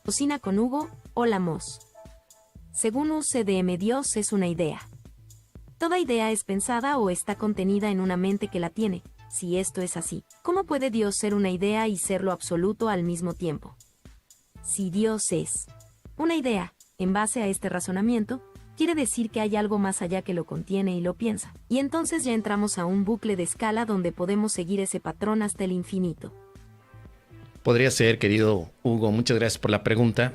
Cocina con Hugo, hola Mos. Según UCDM, Dios es una idea. Toda idea es pensada o está contenida en una mente que la tiene. Si esto es así, ¿cómo puede Dios ser una idea y ser lo absoluto al mismo tiempo? Si Dios es una idea, en base a este razonamiento, quiere decir que hay algo más allá que lo contiene y lo piensa. Y entonces ya entramos a un bucle de escala donde podemos seguir ese patrón hasta el infinito. Podría ser, querido Hugo, muchas gracias por la pregunta.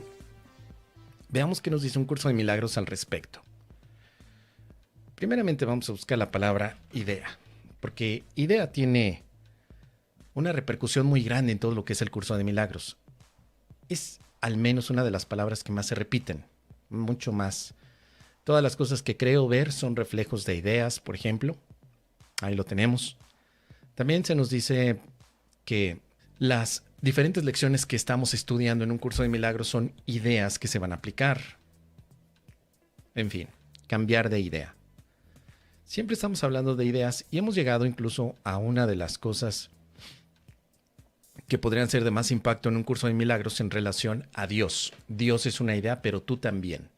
Veamos qué nos dice un curso de milagros al respecto. Primeramente vamos a buscar la palabra idea, porque idea tiene una repercusión muy grande en todo lo que es el curso de milagros. Es al menos una de las palabras que más se repiten, mucho más. Todas las cosas que creo ver son reflejos de ideas, por ejemplo. Ahí lo tenemos. También se nos dice que las diferentes lecciones que estamos estudiando en un curso de milagros son ideas que se van a aplicar. En fin, cambiar de idea. Siempre estamos hablando de ideas y hemos llegado incluso a una de las cosas que podrían ser de más impacto en un curso de milagros en relación a Dios. Dios es una idea, pero tú también.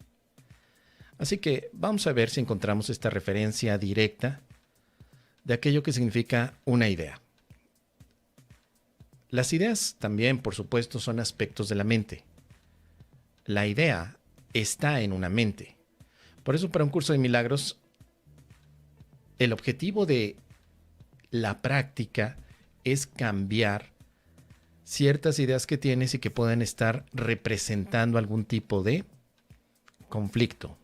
Así que vamos a ver si encontramos esta referencia directa de aquello que significa una idea. Las ideas también, por supuesto, son aspectos de la mente. La idea está en una mente. Por eso, para un curso de milagros, el objetivo de la práctica es cambiar ciertas ideas que tienes y que puedan estar representando algún tipo de conflicto.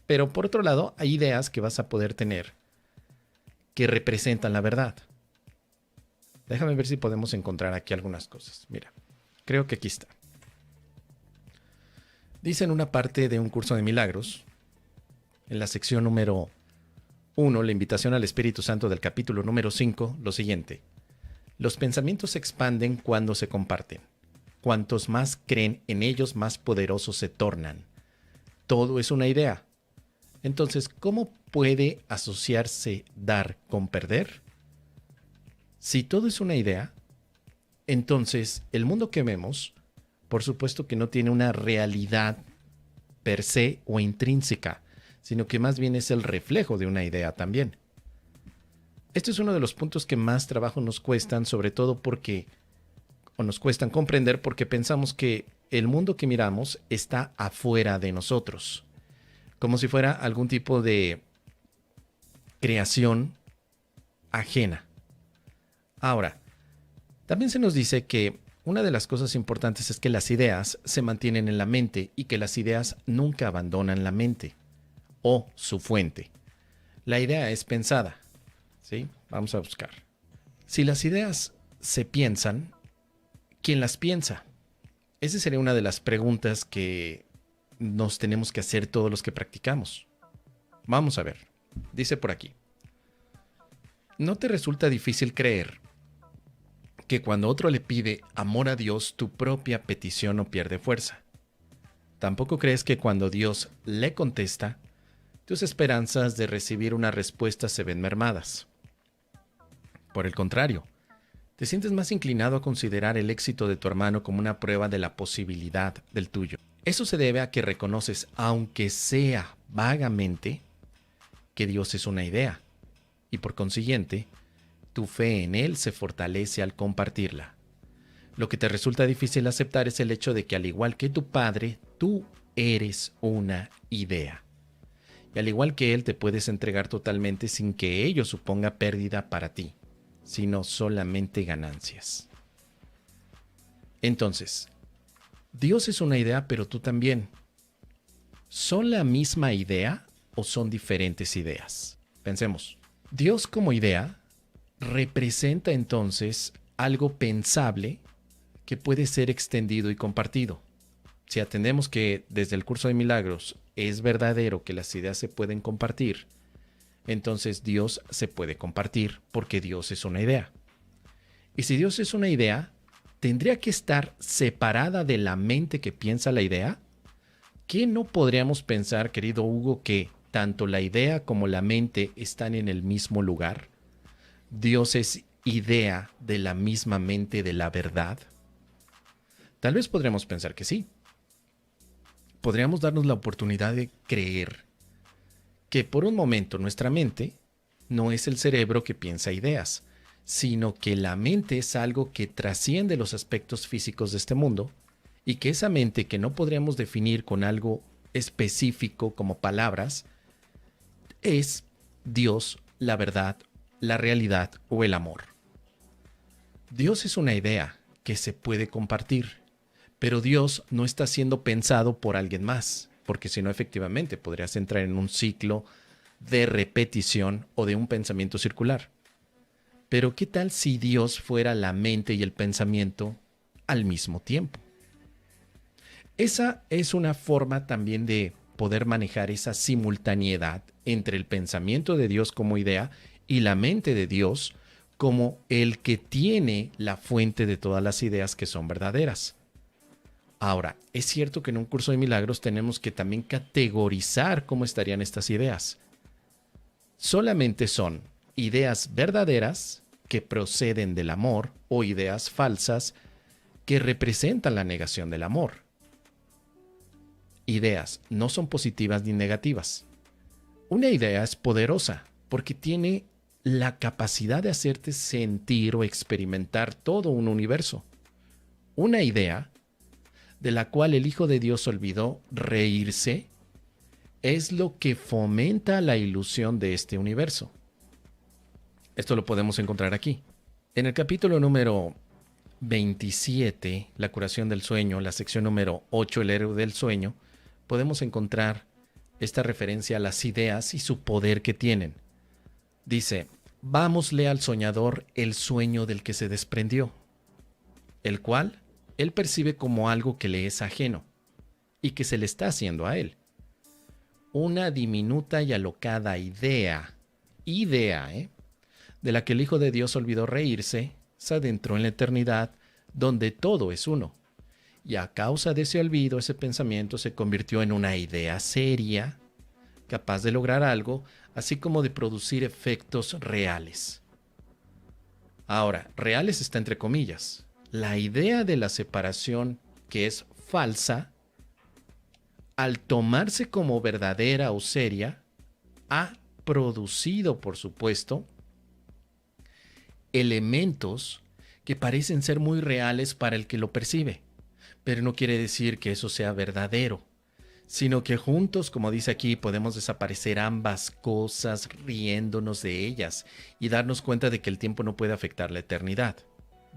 Pero por otro lado, hay ideas que vas a poder tener que representan la verdad. Déjame ver si podemos encontrar aquí algunas cosas. Mira, creo que aquí está. Dice en una parte de un curso de milagros, en la sección número 1, la invitación al Espíritu Santo del capítulo número 5, lo siguiente. Los pensamientos se expanden cuando se comparten. Cuantos más creen en ellos, más poderosos se tornan. Todo es una idea. Entonces, ¿cómo puede asociarse dar con perder? Si todo es una idea, entonces el mundo que vemos, por supuesto que no tiene una realidad per se o intrínseca, sino que más bien es el reflejo de una idea también. Este es uno de los puntos que más trabajo nos cuestan, sobre todo nos cuestan comprender porque pensamos que el mundo que miramos está afuera de nosotros, como si fuera algún tipo de creación ajena. Ahora, también se nos dice que una de las cosas importantes es que las ideas se mantienen en la mente y que las ideas nunca abandonan la mente o su fuente. La idea es pensada, ¿sí? Vamos a buscar. Si las ideas se piensan, ¿quién las piensa? Esa sería una de las preguntas que nos tenemos que hacer todos los que practicamos. Vamos a ver. Dice por aquí. ¿No te resulta difícil creer que cuando otro le pide amor a Dios, tu propia petición no pierde fuerza? ¿Tampoco crees que cuando Dios le contesta, tus esperanzas de recibir una respuesta se ven mermadas? Por el contrario, te sientes más inclinado a considerar el éxito de tu hermano como una prueba de la posibilidad del tuyo. Eso se debe a que reconoces, aunque sea vagamente, que Dios es una idea, y por consiguiente, tu fe en Él se fortalece al compartirla. Lo que te resulta difícil aceptar es el hecho de que, al igual que tu Padre, tú eres una idea. Y al igual que Él, te puedes entregar totalmente sin que ello suponga pérdida para ti, sino solamente ganancias. Entonces, Dios es una idea, pero tú también. ¿Son la misma idea o son diferentes ideas? Pensemos. Dios como idea representa entonces algo pensable que puede ser extendido y compartido. Si atendemos que desde el curso de milagros es verdadero que las ideas se pueden compartir, entonces Dios se puede compartir porque Dios es una idea. Y si Dios es una idea, ¿tendría que estar separada de la mente que piensa la idea? ¿Qué no podríamos pensar, querido Hugo, que tanto la idea como la mente están en el mismo lugar? Dios es idea de la misma mente de la verdad. Tal vez podríamos pensar que sí. Podríamos darnos la oportunidad de creer que por un momento nuestra mente no es el cerebro que piensa ideas, sino que la mente es algo que trasciende los aspectos físicos de este mundo y que esa mente que no podríamos definir con algo específico como palabras es Dios, la verdad, la realidad o el amor. Dios es una idea que se puede compartir, pero Dios no está siendo pensado por alguien más, porque si no, efectivamente podrías entrar en un ciclo de repetición o de un pensamiento circular. Pero ¿qué tal si Dios fuera la mente y el pensamiento al mismo tiempo? Esa es una forma también de poder manejar esa simultaneidad entre el pensamiento de Dios como idea y la mente de Dios como el que tiene la fuente de todas las ideas que son verdaderas. Ahora, es cierto que en un curso de milagros tenemos que también categorizar cómo estarían estas ideas. Solamente son ideas verdaderas que proceden del amor o ideas falsas que representan la negación del amor. Ideas no son positivas ni negativas. Una idea es poderosa porque tiene la capacidad de hacerte sentir o experimentar todo un universo. Una idea de la cual el Hijo de Dios olvidó reírse es lo que fomenta la ilusión de este universo. Esto lo podemos encontrar aquí. En el capítulo número 27, la curación del sueño, la sección número 8, el héroe del sueño, podemos encontrar esta referencia a las ideas y su poder que tienen. Dice, vámosle al soñador el sueño del que se desprendió, el cual él percibe como algo que le es ajeno y que se le está haciendo a él. Una diminuta y alocada idea, de la que el Hijo de Dios olvidó reírse, se adentró en la eternidad donde todo es uno. Y a causa de ese olvido, ese pensamiento se convirtió en una idea seria, capaz de lograr algo, así como de producir efectos reales. Ahora, reales está entre comillas. La idea de la separación, que es falsa, al tomarse como verdadera o seria, ha producido, por supuesto, elementos que parecen ser muy reales para el que lo percibe. Pero no quiere decir que eso sea verdadero, sino que juntos, como dice aquí, podemos desaparecer ambas cosas riéndonos de ellas y darnos cuenta de que el tiempo no puede afectar la eternidad.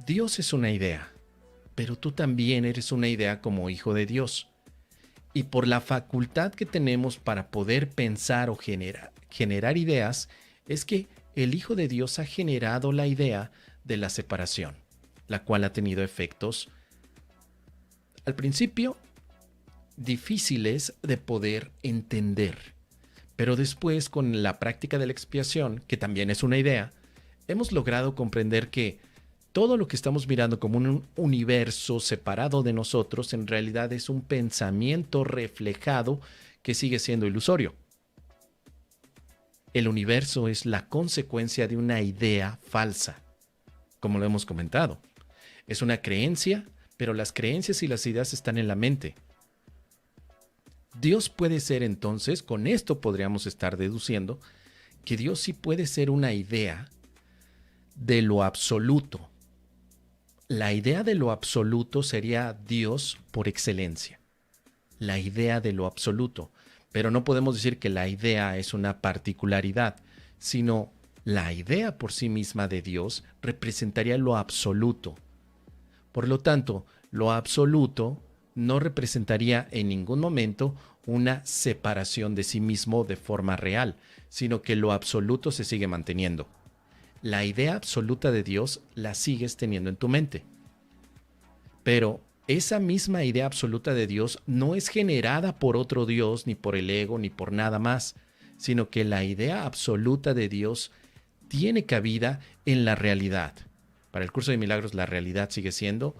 Dios es una idea, pero tú también eres una idea como hijo de Dios. Y por la facultad que tenemos para poder pensar o generar ideas, es que el Hijo de Dios ha generado la idea de la separación, la cual ha tenido efectos al principio difíciles de poder entender, pero después con la práctica de la expiación, que también es una idea, hemos logrado comprender que todo lo que estamos mirando como un universo separado de nosotros en realidad es un pensamiento reflejado que sigue siendo ilusorio. El universo es la consecuencia de una idea falsa, como lo hemos comentado. Es una creencia, pero las creencias y las ideas están en la mente. Dios puede ser entonces, con esto podríamos estar deduciendo, que Dios sí puede ser una idea de lo absoluto. La idea de lo absoluto sería Dios por excelencia. La idea de lo absoluto. Pero no podemos decir que la idea es una particularidad, sino la idea por sí misma de Dios representaría lo absoluto. Por lo tanto, lo absoluto no representaría en ningún momento una separación de sí mismo de forma real, sino que lo absoluto se sigue manteniendo. La idea absoluta de Dios la sigues teniendo en tu mente. Pero esa misma idea absoluta de Dios no es generada por otro Dios, ni por el ego, ni por nada más, sino que la idea absoluta de Dios tiene cabida en la realidad. Para el curso de milagros, la realidad sigue siendo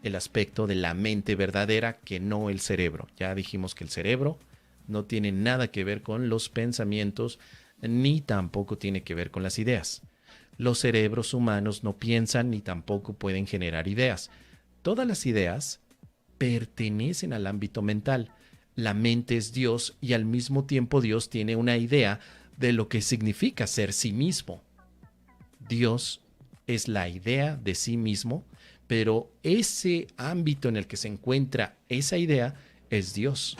el aspecto de la mente verdadera, que no el cerebro. Ya dijimos que el cerebro no tiene nada que ver con los pensamientos, ni tampoco tiene que ver con las ideas. Los cerebros humanos no piensan ni tampoco pueden generar ideas. Todas las ideas pertenecen al ámbito mental. La mente es Dios y al mismo tiempo Dios tiene una idea de lo que significa ser sí mismo. Dios es la idea de sí mismo, pero ese ámbito en el que se encuentra esa idea es Dios.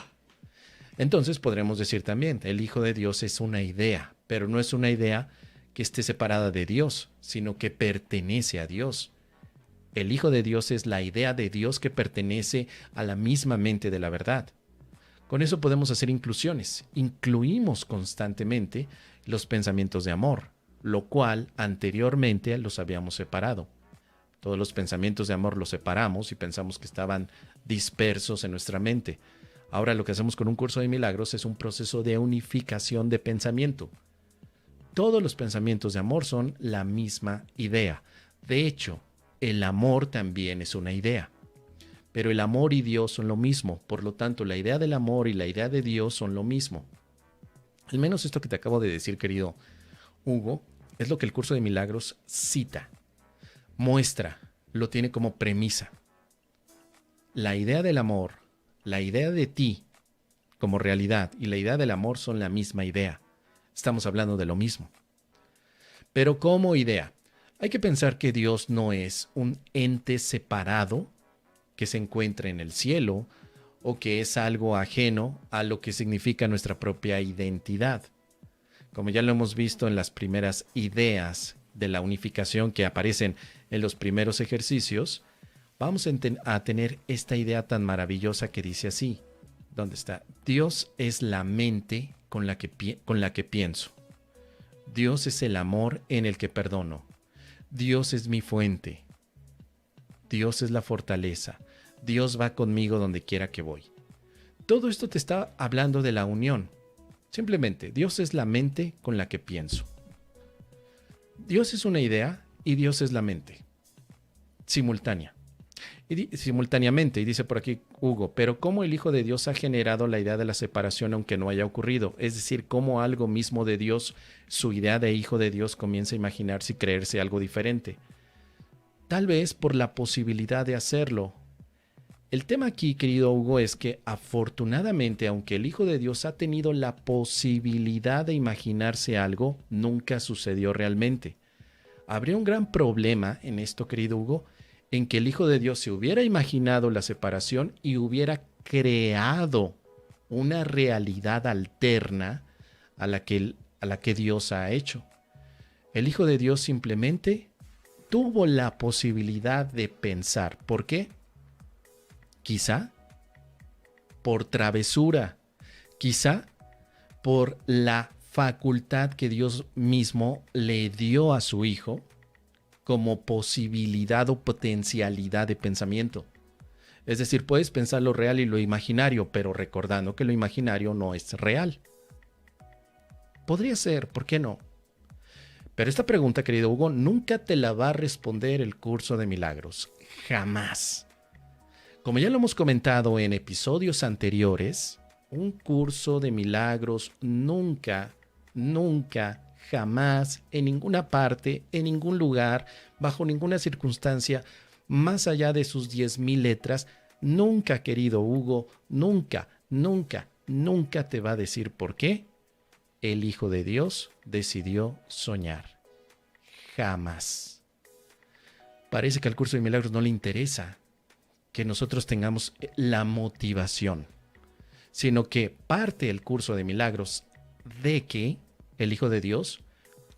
Entonces podremos decir también, el Hijo de Dios es una idea, pero no es una idea que esté separada de Dios, sino que pertenece a Dios. El Hijo de Dios es la idea de Dios que pertenece a la misma mente de la verdad. Con eso podemos hacer inclusiones. Incluimos constantemente los pensamientos de amor, lo cual anteriormente los habíamos separado. Todos los pensamientos de amor los separamos y pensamos que estaban dispersos en nuestra mente. Ahora lo que hacemos con un curso de milagros es un proceso de unificación de pensamiento. Todos los pensamientos de amor son la misma idea. De hecho, el amor también es una idea. Pero el amor y Dios son lo mismo. Por lo tanto, la idea del amor y la idea de Dios son lo mismo. Al menos esto que te acabo de decir, querido Hugo, es lo que el curso de milagros cita, muestra, lo tiene como premisa. La idea del amor, la idea de ti como realidad y la idea del amor son la misma idea. Estamos hablando de lo mismo. Pero como idea, hay que pensar que Dios no es un ente separado que se encuentra en el cielo o que es algo ajeno a lo que significa nuestra propia identidad. Como ya lo hemos visto en las primeras ideas de la unificación que aparecen en los primeros ejercicios, vamos a tener esta idea tan maravillosa que dice así. ¿Dónde está? Dios es la mente con la que pienso. Dios es el amor en el que perdono. Dios es mi fuente. Dios es la fortaleza. Dios va conmigo donde quiera que voy. Todo esto te está hablando de la unión. Simplemente, Dios es la mente con la que pienso. Dios es una idea y Dios es la mente. Simultáneamente, y dice por aquí Hugo, pero ¿cómo el Hijo de Dios ha generado la idea de la separación aunque no haya ocurrido? Es decir, ¿cómo algo mismo de Dios, su idea de Hijo de Dios, comienza a imaginarse y creerse algo diferente? Tal vez por la posibilidad de hacerlo. El tema aquí, querido Hugo, es que afortunadamente, aunque el Hijo de Dios ha tenido la posibilidad de imaginarse algo, nunca sucedió realmente. Habría un gran problema en esto, querido Hugo, en que el Hijo de Dios se hubiera imaginado la separación y hubiera creado una realidad alterna a la que Dios ha hecho. El Hijo de Dios simplemente tuvo la posibilidad de pensar. ¿Por qué? Quizá por travesura, quizá por la facultad que Dios mismo le dio a su Hijo como posibilidad o potencialidad de pensamiento. Es decir, puedes pensar lo real y lo imaginario, pero recordando que lo imaginario no es real. Podría ser, ¿por qué no? Pero esta pregunta, querido Hugo, nunca te la va a responder el curso de milagros. Jamás. Como ya lo hemos comentado en episodios anteriores, un curso de milagros nunca, jamás, en ninguna parte, en ningún lugar, bajo ninguna circunstancia, más allá de sus 10,000 letras, nunca, querido Hugo, nunca te va a decir por qué el Hijo de Dios decidió soñar. Jamás. Parece que al curso de milagros no le interesa que nosotros tengamos la motivación, sino que parte el curso de milagros de que el Hijo de Dios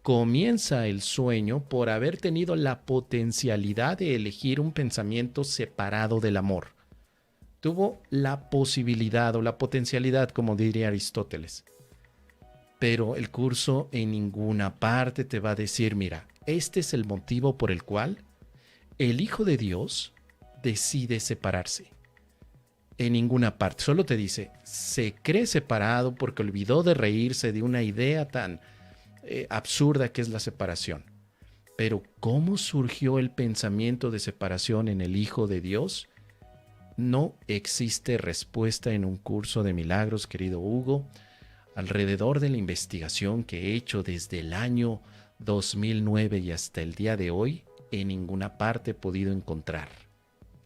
comienza el sueño por haber tenido la potencialidad de elegir un pensamiento separado del amor. Tuvo la posibilidad o la potencialidad, como diría Aristóteles. Pero el curso en ninguna parte te va a decir, mira, este es el motivo por el cual el Hijo de Dios decide separarse. En ninguna parte. Solo te dice, se cree separado porque olvidó de reírse de una idea tan absurda que es la separación. Pero ¿cómo surgió el pensamiento de separación en el Hijo de Dios? No existe respuesta en un curso de milagros, querido Hugo, alrededor de la investigación que he hecho desde el año 2009 y hasta el día de hoy. En ninguna parte he podido encontrar.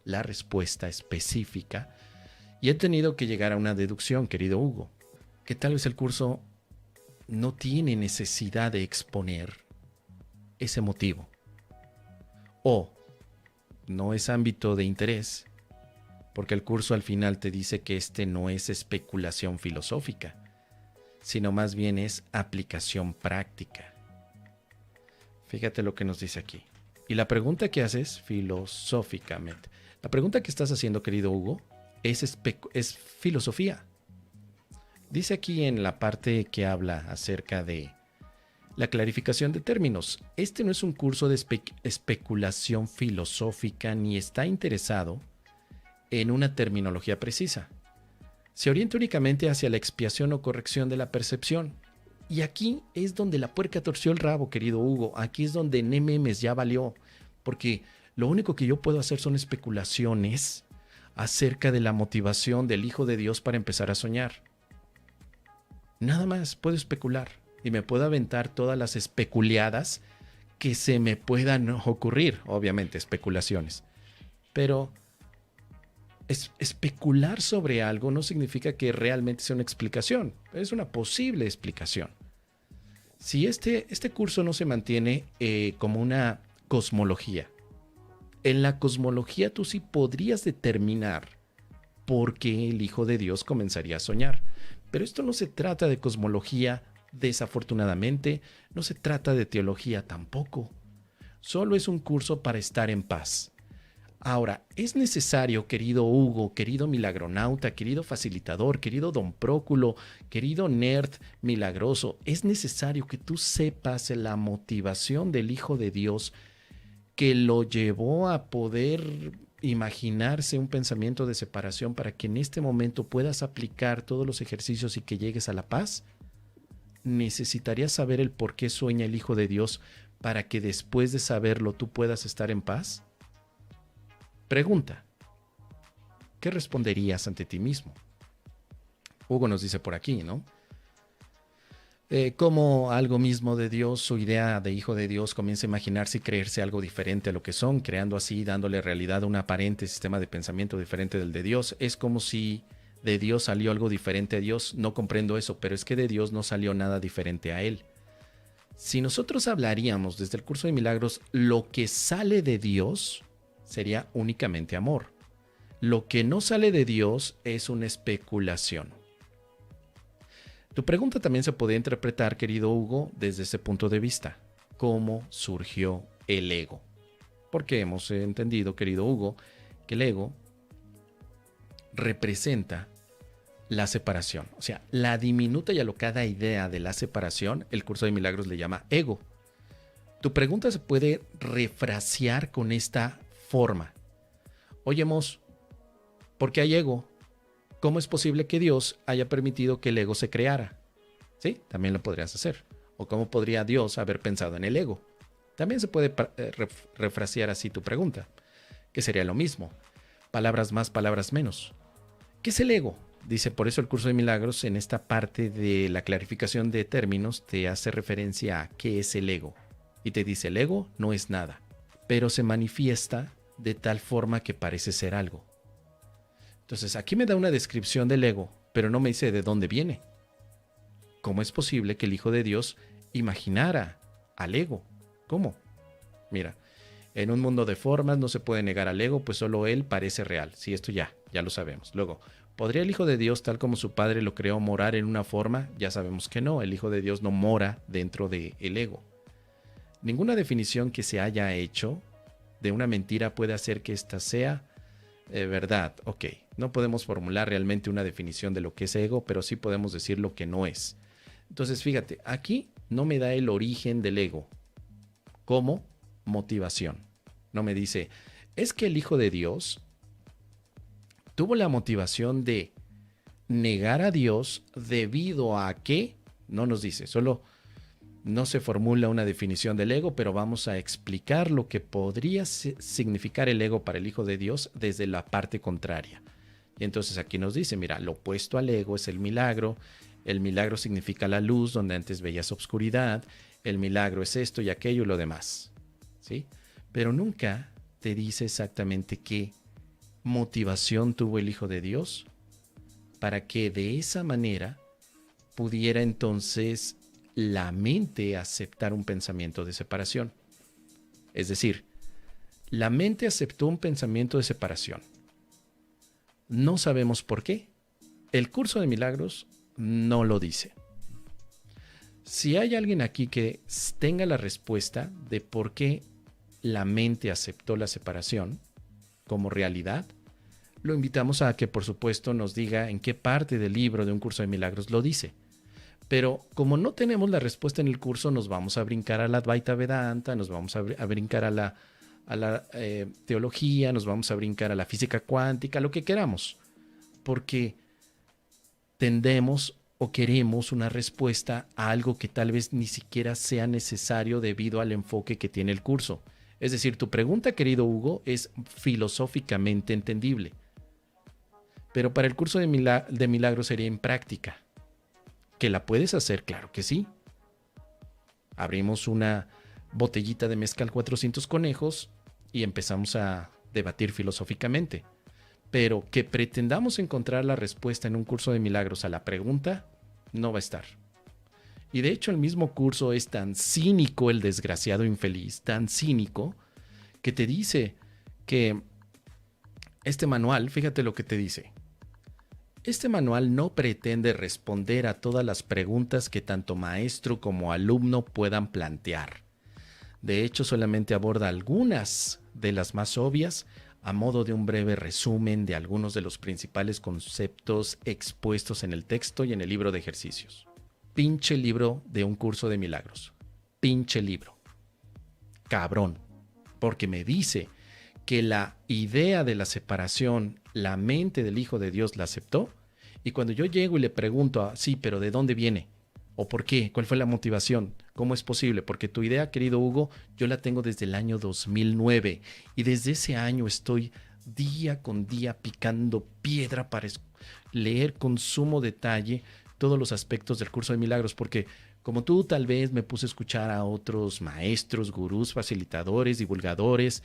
la respuesta específica y he tenido que llegar a una deducción, querido Hugo, que tal vez el curso no tiene necesidad de exponer ese motivo o no es ámbito de interés, porque el curso al final te dice que este no es especulación filosófica, sino más bien es aplicación práctica. Fíjate lo que nos dice aquí. Y la pregunta que haces filosóficamente, la pregunta que estás haciendo, querido Hugo, es filosofía. Dice aquí en la parte que habla acerca de la clarificación de términos. Este no es un curso de especulación filosófica ni está interesado en una terminología precisa. Se orienta únicamente hacia la expiación o corrección de la percepción. Y aquí es donde la puerca torció el rabo, querido Hugo. Aquí es donde Nememes ya valió. Porque lo único que yo puedo hacer son especulaciones acerca de la motivación del Hijo de Dios para empezar a soñar. Nada más puedo especular y me puedo aventar todas las especuleadas que se me puedan ocurrir, obviamente especulaciones. Pero especular sobre algo no significa que realmente sea una explicación, es una posible explicación. Si este curso no se mantiene como una cosmología, en la cosmología tú sí podrías determinar por qué el Hijo de Dios comenzaría a soñar. Pero esto no se trata de cosmología, desafortunadamente, no se trata de teología tampoco. Solo es un curso para estar en paz. Ahora, es necesario, querido Hugo, querido milagronauta, querido facilitador, querido don Próculo, querido nerd milagroso, es necesario que tú sepas la motivación del Hijo de Dios que lo llevó a poder imaginarse un pensamiento de separación para que en este momento puedas aplicar todos los ejercicios y que llegues a la paz. ¿Necesitarías saber el por qué sueña el Hijo de Dios para que después de saberlo tú puedas estar en paz? Pregunta, ¿qué responderías ante ti mismo? Hugo nos dice por aquí, ¿no? Como algo mismo de Dios, su idea de Hijo de Dios comienza a imaginarse y creerse algo diferente a lo que son, creando así, dándole realidad a un aparente sistema de pensamiento diferente del de Dios. Es como si de Dios salió algo diferente a Dios. No comprendo eso, pero es que de Dios no salió nada diferente a Él. Si nosotros hablaríamos desde el curso de milagros, lo que sale de Dios sería únicamente amor. Lo que no sale de Dios es una especulación. Tu pregunta también se puede interpretar, querido Hugo, desde ese punto de vista. ¿Cómo surgió el ego? Porque hemos entendido, querido Hugo, que el ego representa la separación. O sea, la diminuta y alocada idea de la separación, el curso de milagros le llama ego. Tu pregunta se puede refrasear con esta forma. Oye, Mos, ¿por qué hay ego? ¿Cómo es posible que Dios haya permitido que el ego se creara? Sí, también lo podrías hacer. ¿O cómo podría Dios haber pensado en el ego? También se puede refrasear así tu pregunta, que sería lo mismo. Palabras más, palabras menos. ¿Qué es el ego? Dice, por eso el curso de milagros en esta parte de la clarificación de términos te hace referencia a qué es el ego. Y te dice, el ego no es nada, pero se manifiesta de tal forma que parece ser algo. Entonces, aquí me da una descripción del ego, pero no me dice de dónde viene. ¿Cómo es posible que el Hijo de Dios imaginara al ego? ¿Cómo? Mira, en un mundo de formas no se puede negar al ego, pues solo él parece real. Sí, esto ya lo sabemos. Luego, ¿podría el Hijo de Dios, tal como su Padre lo creó, morar en una forma? Ya sabemos que no, el Hijo de Dios no mora dentro del ego. Ninguna definición que se haya hecho de una mentira puede hacer que ésta sea verdad. Ok, no podemos formular realmente una definición de lo que es ego, pero sí podemos decir lo que no es. Entonces, fíjate, aquí no me da el origen del ego como motivación. No me dice, es que el Hijo de Dios tuvo la motivación de negar a Dios debido a que, no nos dice, solo no se formula una definición del ego, pero vamos a explicar lo que podría significar el ego para el Hijo de Dios desde la parte contraria. Y entonces aquí nos dice, mira, lo opuesto al ego es el milagro significa la luz donde antes veías obscuridad, el milagro es esto y aquello y lo demás, ¿sí? Pero nunca te dice exactamente qué motivación tuvo el Hijo de Dios para que de esa manera pudiera entonces la mente aceptar un pensamiento de separación. Es decir, la mente aceptó un pensamiento de separación. No sabemos por qué. El curso de milagros no lo dice. Si hay alguien aquí que tenga la respuesta de por qué la mente aceptó la separación como realidad, lo invitamos a que, por supuesto, nos diga en qué parte del libro de un curso de milagros lo dice. Pero como no tenemos la respuesta en el curso, nos vamos a brincar a la Advaita Vedanta, nos vamos a brincar a la teología, nos vamos a brincar a la física cuántica, lo que queramos, porque tendemos o queremos una respuesta a algo que tal vez ni siquiera sea necesario debido al enfoque que tiene el curso. Es decir, tu pregunta, querido Hugo, es filosóficamente entendible, pero para el curso de milagros sería impráctica. ¿Que la puedes hacer? Claro que sí. Abrimos una botellita de mezcal 400 conejos y empezamos a debatir filosóficamente. Pero que pretendamos encontrar la respuesta en un curso de milagros a la pregunta, no va a estar. Y de hecho el mismo curso es tan cínico, el desgraciado infeliz, tan cínico, que te dice que este manual, fíjate lo que te dice. Este manual no pretende responder a todas las preguntas que tanto maestro como alumno puedan plantear. De hecho, solamente aborda algunas de las más obvias a modo de un breve resumen de algunos de los principales conceptos expuestos en el texto y en el libro de ejercicios. Pinche libro de un curso de milagros. Pinche libro. Cabrón. Porque me dice que la idea de la separación, la mente del Hijo de Dios la aceptó, y cuando yo llego y le pregunto, sí, pero ¿de dónde viene? ¿O por qué? ¿Cuál fue la motivación? ¿Cómo es posible? Porque tu idea, querido Hugo, yo la tengo desde el año 2009, y desde ese año estoy día con día picando piedra para leer con sumo detalle todos los aspectos del curso de milagros, porque como tú tal vez me puse a escuchar a otros maestros, gurús, facilitadores, divulgadores,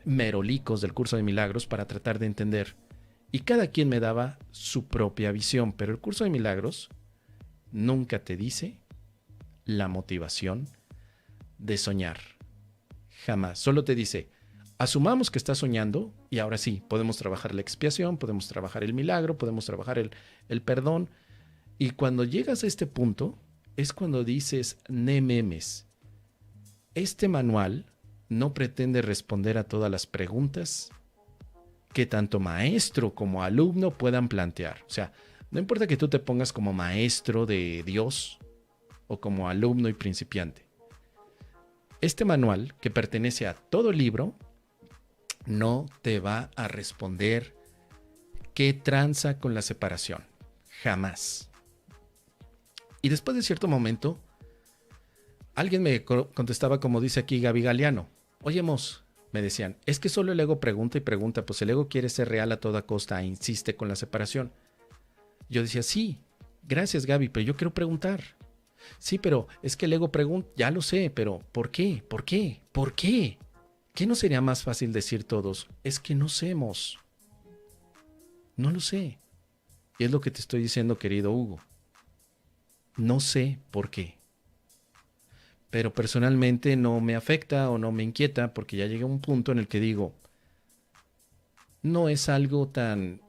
merolicos del curso de milagros para tratar de entender. Y cada quien me daba su propia visión, pero el curso de milagros nunca te dice la motivación de soñar. Jamás. Solo te dice, asumamos que estás soñando y ahora sí, podemos trabajar la expiación, podemos trabajar el milagro, podemos trabajar el perdón. Y cuando llegas a este punto, es cuando dices, ne memes. Este manual no pretende responder a todas las preguntas que tanto maestro como alumno puedan plantear. O sea, no importa que tú te pongas como maestro de Dios o como alumno y principiante. Este manual, que pertenece a todo libro, no te va a responder qué tranza con la separación. Jamás. Y después de cierto momento, alguien me contestaba, como dice aquí Gaby Galeano. Oye, Mos, me decían, es que solo el ego pregunta y pregunta, pues el ego quiere ser real a toda costa e insiste con la separación. Yo decía, sí, gracias Gaby, pero yo quiero preguntar. Sí, pero es que el ego pregunta, ya lo sé, pero ¿por qué? ¿Por qué? ¿Por qué? ¿Qué no sería más fácil decir todos? Es que no sabemos. No lo sé. Y es lo que te estoy diciendo, querido Hugo. No sé por qué. Pero personalmente no me afecta o no me inquieta porque ya llegué a un punto en el que digo, no es algo tan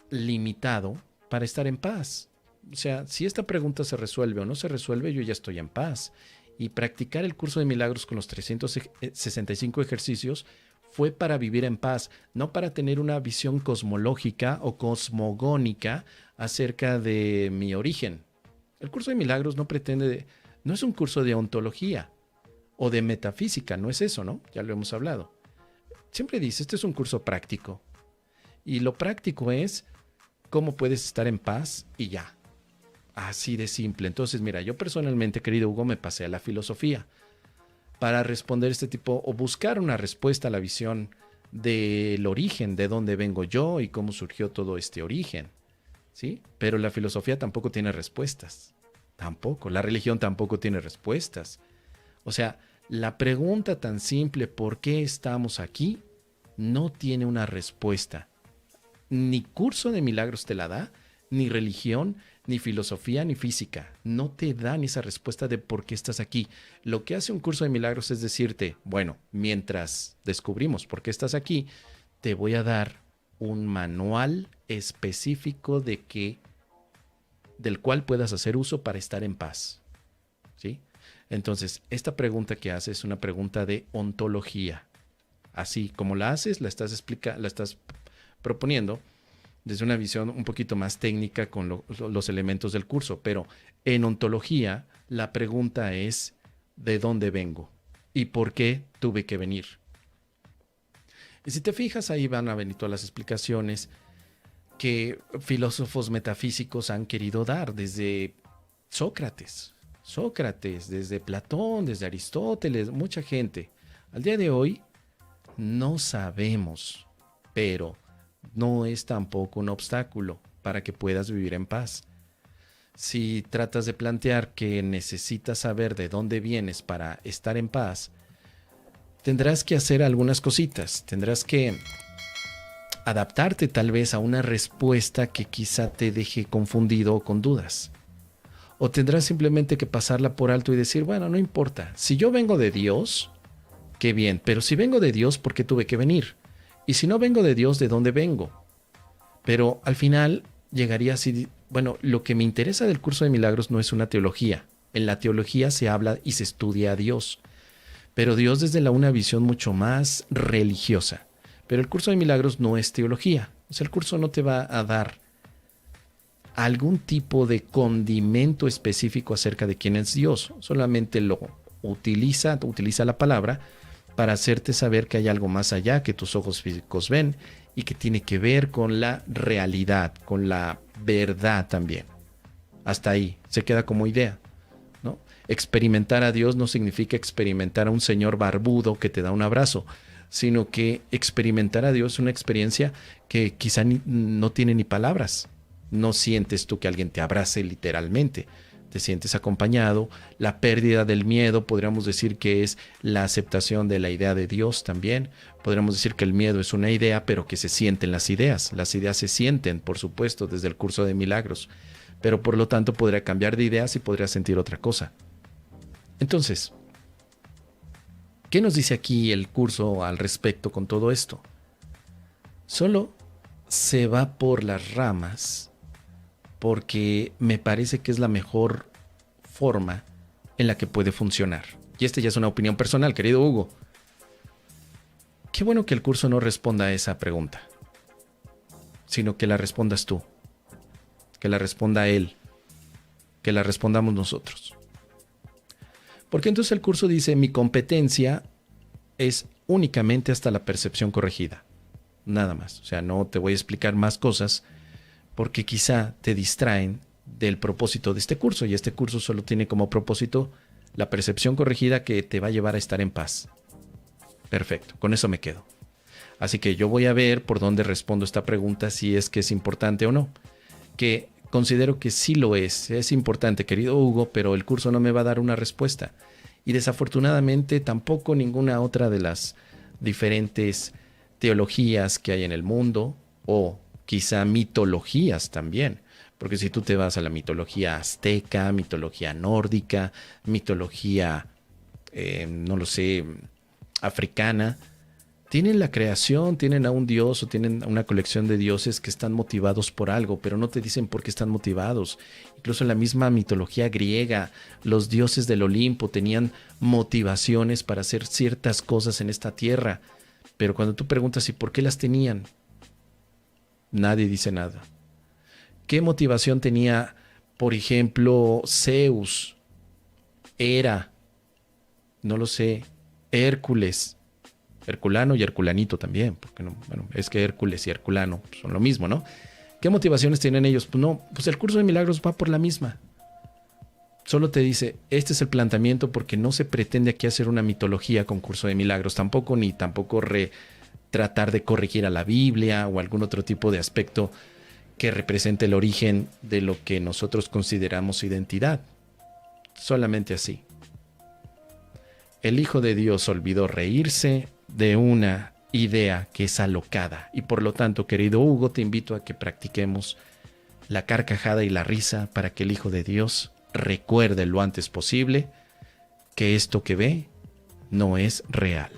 limitado para estar en paz. O sea, si esta pregunta se resuelve o no se resuelve, yo ya estoy en paz. Y practicar el curso de milagros con los 365 ejercicios fue para vivir en paz, no para tener una visión cosmológica o cosmogónica acerca de mi origen. El curso de milagros no es un curso de ontología o de metafísica, no es eso, ¿no? Ya lo hemos hablado. Siempre dice, este es un curso práctico. Y lo práctico es cómo puedes estar en paz y ya. Así de simple. Entonces, mira, yo personalmente, querido Hugo, me pasé a la filosofía para responder este tipo o buscar una respuesta a la visión del origen, de dónde vengo yo y cómo surgió todo este origen. ¿Sí? Pero la filosofía tampoco tiene respuestas. Tampoco. La religión tampoco tiene respuestas. O sea, la pregunta tan simple, ¿por qué estamos aquí?, no tiene una respuesta. ni curso de milagros te la da, ni religión, ni filosofía, ni física. No te dan esa respuesta de por qué estás aquí. Lo que hace un curso de milagros es decirte, bueno, mientras descubrimos por qué estás aquí, te voy a dar un manual específico del cual puedas hacer uso para estar en paz. ¿Sí? Entonces, esta pregunta que haces es una pregunta de ontología. Así como la haces, la estás proponiendo desde una visión un poquito más técnica con los elementos del curso. Pero en ontología, la pregunta es ¿de dónde vengo? ¿Y por qué tuve que venir? Y si te fijas, ahí van a venir todas las explicaciones que filósofos metafísicos han querido dar, desde Sócrates, desde Platón, desde Aristóteles, mucha gente. Al día de hoy no sabemos, pero no es tampoco un obstáculo para que puedas vivir en paz. Si tratas de plantear que necesitas saber de dónde vienes para estar en paz, tendrás que hacer algunas cositas, tendrás que adaptarte tal vez a una respuesta que quizá te deje confundido o con dudas. O tendrás simplemente que pasarla por alto y decir, bueno, no importa, si yo vengo de Dios, qué bien, pero si vengo de Dios, ¿por qué tuve que venir? Y si no vengo de Dios, ¿de dónde vengo? Pero al final llegaría así, bueno, lo que me interesa del curso de milagros no es una teología. En la teología se habla y se estudia a Dios, pero Dios desde una visión mucho más religiosa. Pero el curso de milagros no es teología. O sea, el curso no te va a dar algún tipo de condimento específico acerca de quién es Dios. Solamente lo utiliza la palabra para hacerte saber que hay algo más allá que tus ojos físicos ven y que tiene que ver con la realidad, con la verdad también. Hasta ahí se queda como idea, ¿no? Experimentar a Dios no significa experimentar a un señor barbudo que te da un abrazo, sino que experimentar a Dios es una experiencia que quizá no tiene ni palabras. No sientes tú que alguien te abrace literalmente, te sientes acompañado. La pérdida del miedo, podríamos decir que es la aceptación de la idea de Dios también. Podríamos decir que el miedo es una idea, pero que se sienten las ideas. Las ideas se sienten, por supuesto, desde el curso de milagros, pero por lo tanto podría cambiar de ideas y podría sentir otra cosa. Entonces, ¿qué nos dice aquí el curso al respecto con todo esto? Solo se va por las ramas porque me parece que es la mejor forma en la que puede funcionar. Y esta ya es una opinión personal, querido Hugo. Qué bueno que el curso no responda a esa pregunta, sino que la respondas tú, que la responda él, que la respondamos nosotros. Porque entonces el curso dice, mi competencia es únicamente hasta la percepción corregida. Nada más. O sea, no te voy a explicar más cosas porque quizá te distraen del propósito de este curso. Y este curso solo tiene como propósito la percepción corregida que te va a llevar a estar en paz. Perfecto, con eso me quedo. Así que yo voy a ver por dónde respondo esta pregunta, si es que es importante o no. Que considero que sí lo es importante, querido Hugo, pero el curso no me va a dar una respuesta. Y desafortunadamente tampoco ninguna otra de las diferentes teologías que hay en el mundo, o quizá mitologías también. Porque si tú te vas a la mitología azteca, mitología nórdica, mitología, no lo sé, africana, tienen la creación, tienen a un dios o tienen una colección de dioses que están motivados por algo, pero no te dicen por qué están motivados. Incluso en la misma mitología griega, los dioses del Olimpo tenían motivaciones para hacer ciertas cosas en esta tierra. Pero cuando tú preguntas ¿y por qué las tenían? Nadie dice nada. ¿Qué motivación tenía, por ejemplo, Zeus, Hera, no lo sé, Hércules? Herculano y Herculanito también, porque no, bueno, es que Hércules y Herculano son lo mismo, ¿no? ¿Qué motivaciones tienen ellos? Pues no, pues el curso de milagros va por la misma. Solo te dice, este es el planteamiento, porque no se pretende aquí hacer una mitología con curso de milagros, tampoco tratar de corregir a la Biblia o algún otro tipo de aspecto que represente el origen de lo que nosotros consideramos identidad. Solamente así. El Hijo de Dios olvidó reírse de una idea que es alocada. Y por lo tanto, querido Hugo, te invito a que practiquemos la carcajada y la risa para que el Hijo de Dios recuerde lo antes posible que esto que ve no es real.